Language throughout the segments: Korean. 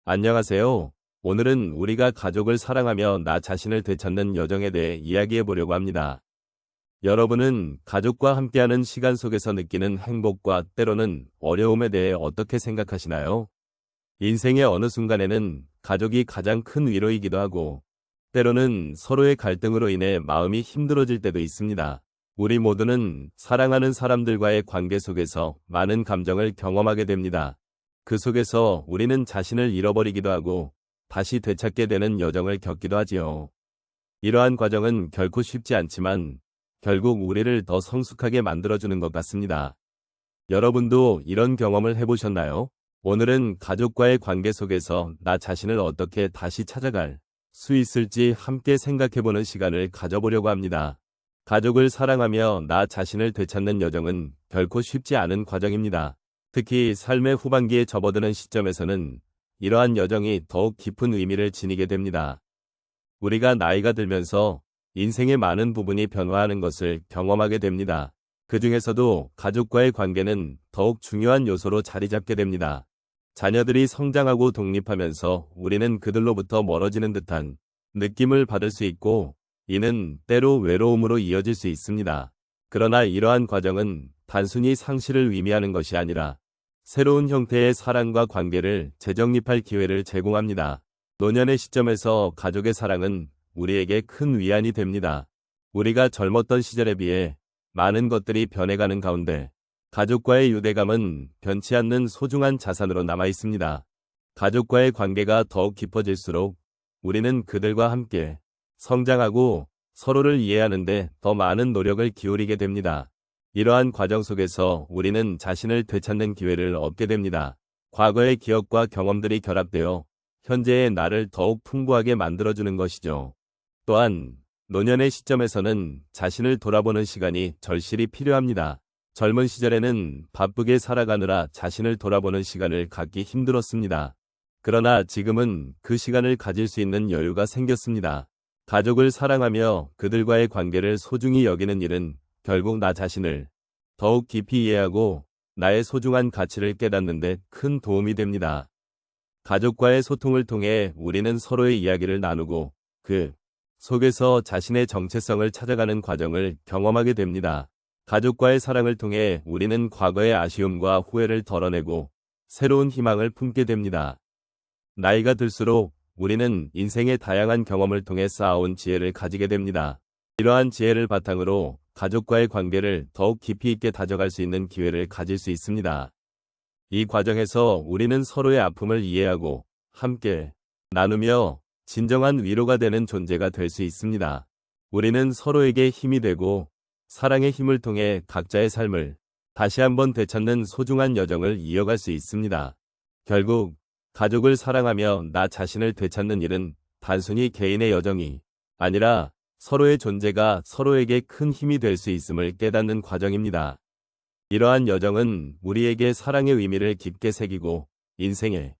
안녕하세요. 오늘은 우리가 가족을 사랑하며 나 자신을 되찾는 여정에 대해 이야기해 보려고 합니다. 여러분은 가족과 함께하는 시간 속에서 느끼는 행복과 때로는 어려움에 대해 어떻게 생각하시나요? 인생의 어느 순간에는 가족이 가장 큰 위로이기도 하고, 때로는 서로의 갈등으로 인해 마음이 힘들어질 때도 있습니다. 우리 모두는 사랑하는 사람들과의 관계 속에서 많은 감정을 경험하게 됩니다. 그 속에서 우리는 자신을 잃어버리기도 하고 다시 되찾게 되는 여정을 겪기도 하지요. 이러한 과정은 결코 쉽지 않지만 결국 우리를 더 성숙하게 만들어주는 것 같습니다. 여러분도 이런 경험을 해보셨나요? 오늘은 가족과의 관계 속에서 나 자신을 어떻게 다시 찾아갈 수 있을지 함께 생각해보는 시간을 가져보려고 합니다. 가족을 사랑하며 나 자신을 되찾는 여정은 결코 쉽지 않은 과정입니다. 특히 삶의 후반기에 접어드는 시점에서는 이러한 여정이 더욱 깊은 의미를 지니게 됩니다. 우리가 나이가 들면서 인생의 많은 부분이 변화하는 것을 경험하게 됩니다. 그 중에서도 가족과의 관계는 더욱 중요한 요소로 자리 잡게 됩니다. 자녀들이 성장하고 독립하면서 우리는 그들로부터 멀어지는 듯한 느낌을 받을 수 있고, 이는 때로 외로움으로 이어질 수 있습니다. 그러나 이러한 과정은 단순히 상실을 의미하는 것이 아니라 새로운 형태의 사랑과 관계를 재정립할 기회를 제공합니다. 노년의 시점에서 가족의 사랑은 우리에게 큰 위안이 됩니다. 우리가 젊었던 시절에 비해 많은 것들이 변해가는 가운데 가족과의 유대감은 변치 않는 소중한 자산으로 남아 있습니다. 가족과의 관계가 더욱 깊어질수록 우리는 그들과 함께 성장하고 서로를 이해하는 데 더 많은 노력을 기울이게 됩니다. 이러한 과정 속에서 우리는 자신을 되찾는 기회를 얻게 됩니다. 과거의 기억과 경험들이 결합되어 현재의 나를 더욱 풍부하게 만들어주는 것이죠. 또한 노년의 시점에서는 자신을 돌아보는 시간이 절실히 필요합니다. 젊은 시절에는 바쁘게 살아가느라 자신을 돌아보는 시간을 갖기 힘들었습니다. 그러나 지금은 그 시간을 가질 수 있는 여유가 생겼습니다. 가족을 사랑하며 그들과의 관계를 소중히 여기는 일은 결국 나 자신을 더욱 깊이 이해하고 나의 소중한 가치를 깨닫는 데 큰 도움이 됩니다. 가족과의 소통을 통해 우리는 서로의 이야기를 나누고 그 속에서 자신의 정체성을 찾아가는 과정을 경험하게 됩니다. 가족과의 사랑을 통해 우리는 과거의 아쉬움과 후회를 덜어내고 새로운 희망을 품게 됩니다. 나이가 들수록 우리는 인생의 다양한 경험을 통해 쌓아온 지혜를 가지게 됩니다. 이러한 지혜를 바탕으로 가족과의 관계를 더욱 깊이 있게 다져갈 수 있는 기회를 가질 수 있습니다. 이 과정에서 우리는 서로의 아픔을 이해하고 함께 나누며 진정한 위로가 되는 존재가 될 수 있습니다. 우리는 서로에게 힘이 되고 사랑의 힘을 통해 각자의 삶을 다시 한번 되찾는 소중한 여정을 이어갈 수 있습니다. 결국 가족을 사랑하며 나 자신을 되찾는 일은 단순히 개인의 여정이 아니라 서로의 존재가 서로에게 큰 힘이 될 수 있음을 깨닫는 과정입니다. 이러한 여정은 우리에게 사랑의 의미를 깊게 새기고 인생의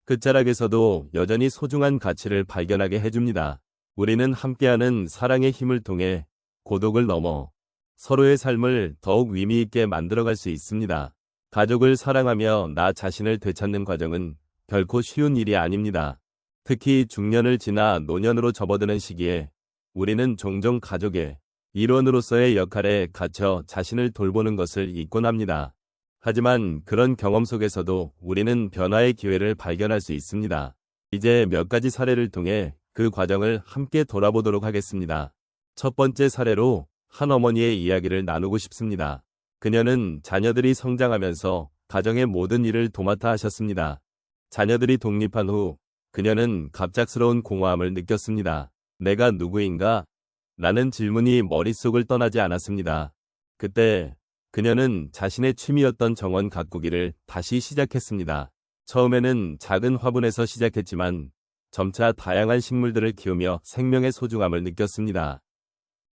끝자락에서도 여전히 소중한 가치를 발견하게 해줍니다. 우리는 함께하는 사랑의 힘을 통해 고독을 넘어 서로의 삶을 더욱 의미 있게 만들어갈 수 있습니다. 가족을 사랑하며 나 자신을 되찾는 과정은 결코 쉬운 일이 아닙니다. 특히 중년을 지나 노년으로 접어드는 시기에 우리는 종종 가족의 일원으로서의 역할에 갇혀 자신을 돌보는 것을 잊곤 합니다. 하지만 그런 경험 속에서도 우리는 변화의 기회를 발견할 수 있습니다. 이제 몇 가지 사례를 통해 그 과정을 함께 돌아보도록 하겠습니다. 첫 번째 사례로 한 어머니의 이야기를 나누고 싶습니다. 그녀는 자녀들이 성장하면서 가정의 모든 일을 도맡아 하셨습니다. 자녀들이 독립한 후 그녀는 갑작스러운 공허함을 느꼈습니다. 내가 누구인가? 라는 질문이 머릿속을 떠나지 않았습니다. 그때 그녀는 자신의 취미였던 정원 가꾸기를 다시 시작했습니다. 처음에는 작은 화분에서 시작했지만 점차 다양한 식물들을 키우며 생명의 소중함을 느꼈습니다.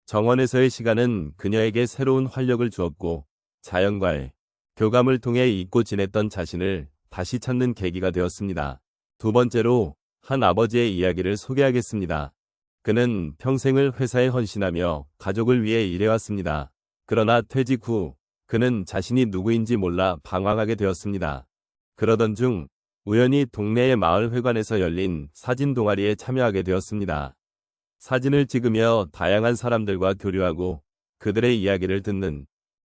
정원에서의 시간은 그녀에게 새로운 활력을 주었고 자연과의 교감을 통해 잊고 지냈던 자신을 다시 찾는 계기가 되었습니다. 두 번째로 한 아버지의 이야기를 소개하겠습니다. 그는 평생을 회사에 헌신하며 가족을 위해 일해왔습니다. 그러나 퇴직 후 그는 자신이 누구인지 몰라 방황하게 되었습니다. 그러던 중 우연히 동네의 마을회관에서 열린 사진 동아리에 참여하게 되었습니다. 사진을 찍으며 다양한 사람들과 교류하고 그들의 이야기를 듣는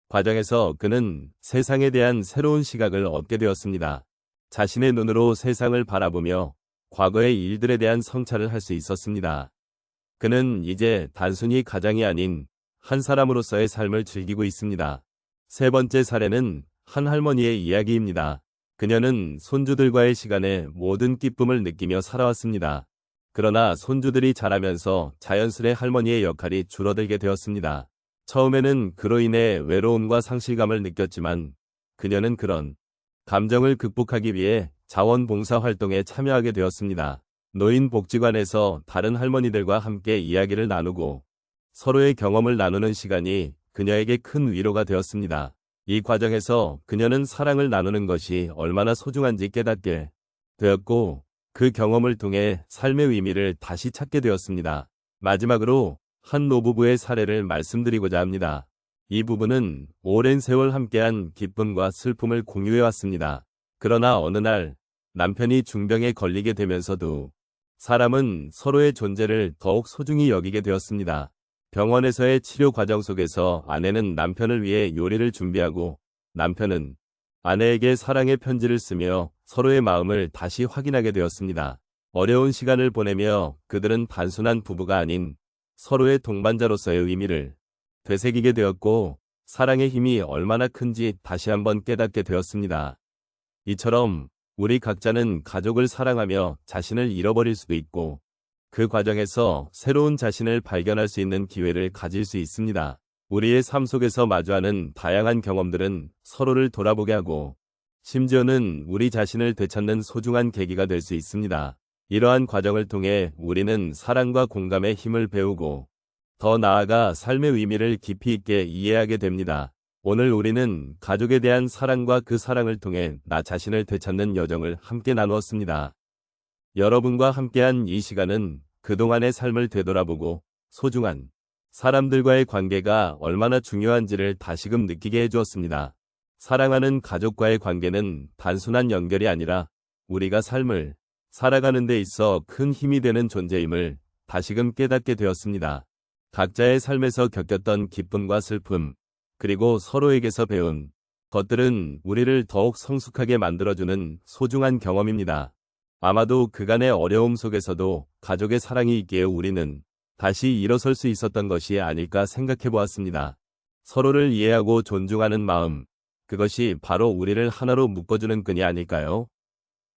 과정에서 그는 세상에 대한 새로운 시각을 얻게 되었습니다. 자신의 눈으로 세상을 바라보며 과거의 일들에 대한 성찰을 할 수 있었습니다. 그는 이제 단순히 가장이 아닌 한 사람으로서의 삶을 즐기고 있습니다. 세 번째 사례는 한 할머니의 이야기입니다. 그녀는 손주들과의 시간에 모든 기쁨을 느끼며 살아왔습니다. 그러나 손주들이 자라면서 자연스레 할머니의 역할이 줄어들게 되었습니다. 처음에는 그로 인해 외로움과 상실감을 느꼈지만 그녀는 그런 감정을 극복하기 위해 자원봉사 활동에 참여하게 되었습니다. 노인복지관에서 다른 할머니들과 함께 이야기를 나누고 서로의 경험을 나누는 시간이 그녀에게 큰 위로가 되었습니다. 이 과정에서 그녀는 사랑을 나누는 것이 얼마나 소중한지 깨닫게 되었고 그 경험을 통해 삶의 의미를 다시 찾게 되었습니다. 마지막으로 한 노부부의 사례를 말씀드리고자 합니다. 이 부부는 오랜 세월 함께한 기쁨과 슬픔을 공유해왔습니다. 그러나 어느 날 남편이 중병에 걸리게 되면서도 사람은 서로의 존재를 더욱 소중히 여기게 되었습니다. 병원에서의 치료 과정 속에서 아내는 남편을 위해 요리를 준비하고 남편은 아내에게 사랑의 편지를 쓰며 서로의 마음을 다시 확인하게 되었습니다. 어려운 시간을 보내며 그들은 단순한 부부가 아닌 서로의 동반자로서의 의미를 되새기게 되었고 사랑의 힘이 얼마나 큰지 다시 한번 깨닫게 되었습니다. 이처럼 우리 각자는 가족을 사랑하며 자신을 잃어버릴 수도 있고 그 과정에서 새로운 자신을 발견할 수 있는 기회를 가질 수 있습니다. 우리의 삶 속에서 마주하는 다양한 경험들은 서로를 돌아보게 하고 심지어는 우리 자신을 되찾는 소중한 계기가 될 수 있습니다. 이러한 과정을 통해 우리는 사랑과 공감의 힘을 배우고 더 나아가 삶의 의미를 깊이 있게 이해하게 됩니다. 오늘 우리는 가족에 대한 사랑과 그 사랑을 통해 나 자신을 되찾는 여정을 함께 나누었습니다. 여러분과 함께한 이 시간은 그동안의 삶을 되돌아보고 소중한 사람들과의 관계가 얼마나 중요한지를 다시금 느끼게 해주었습니다. 사랑하는 가족과의 관계는 단순한 연결이 아니라 우리가 삶을 살아가는 데 있어 큰 힘이 되는 존재임을 다시금 깨닫게 되었습니다. 각자의 삶에서 겪었던 기쁨과 슬픔, 그리고 서로에게서 배운 것들은 우리를 더욱 성숙하게 만들어주는 소중한 경험입니다. 아마도 그간의 어려움 속에서도 가족의 사랑이 있기에 우리는 다시 일어설 수 있었던 것이 아닐까 생각해 보았습니다. 서로를 이해하고 존중하는 마음, 그것이 바로 우리를 하나로 묶어주는 끈이 아닐까요?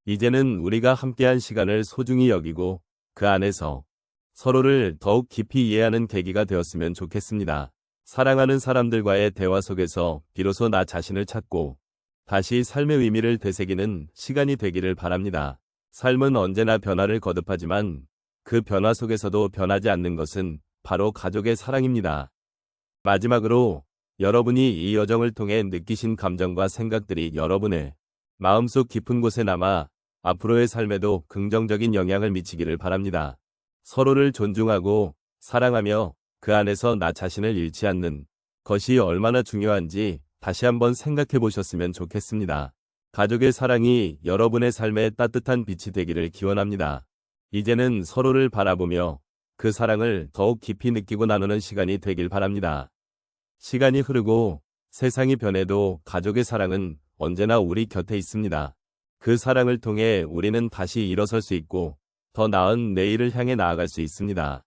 이제는 우리가 함께한 시간을 소중히 여기고 그 안에서 서로를 더욱 깊이 이해하는 계기가 되었으면 좋겠습니다. 사랑하는 사람들과의 대화 속에서 비로소 나 자신을 찾고 다시 삶의 의미를 되새기는 시간이 되기를 바랍니다. 삶은 언제나 변화를 거듭하지만 그 변화 속에서도 변하지 않는 것은 바로 가족의 사랑입니다. 마지막으로 여러분이 이 여정을 통해 느끼신 감정과 생각들이 여러분의 마음속 깊은 곳에 남아 앞으로의 삶에도 긍정적인 영향을 미치기를 바랍니다. 서로를 존중하고 사랑하며 그 안에서 나 자신을 잃지 않는 것이 얼마나 중요한지 다시 한번 생각해 보셨으면 좋겠습니다. 가족의 사랑이 여러분의 삶에 따뜻한 빛이 되기를 기원합니다. 이제는 서로를 바라보며 그 사랑을 더욱 깊이 느끼고 나누는 시간이 되길 바랍니다. 시간이 흐르고 세상이 변해도 가족의 사랑은 언제나 우리 곁에 있습니다. 그 사랑을 통해 우리는 다시 일어설 수 있고 더 나은 내일을 향해 나아갈 수 있습니다.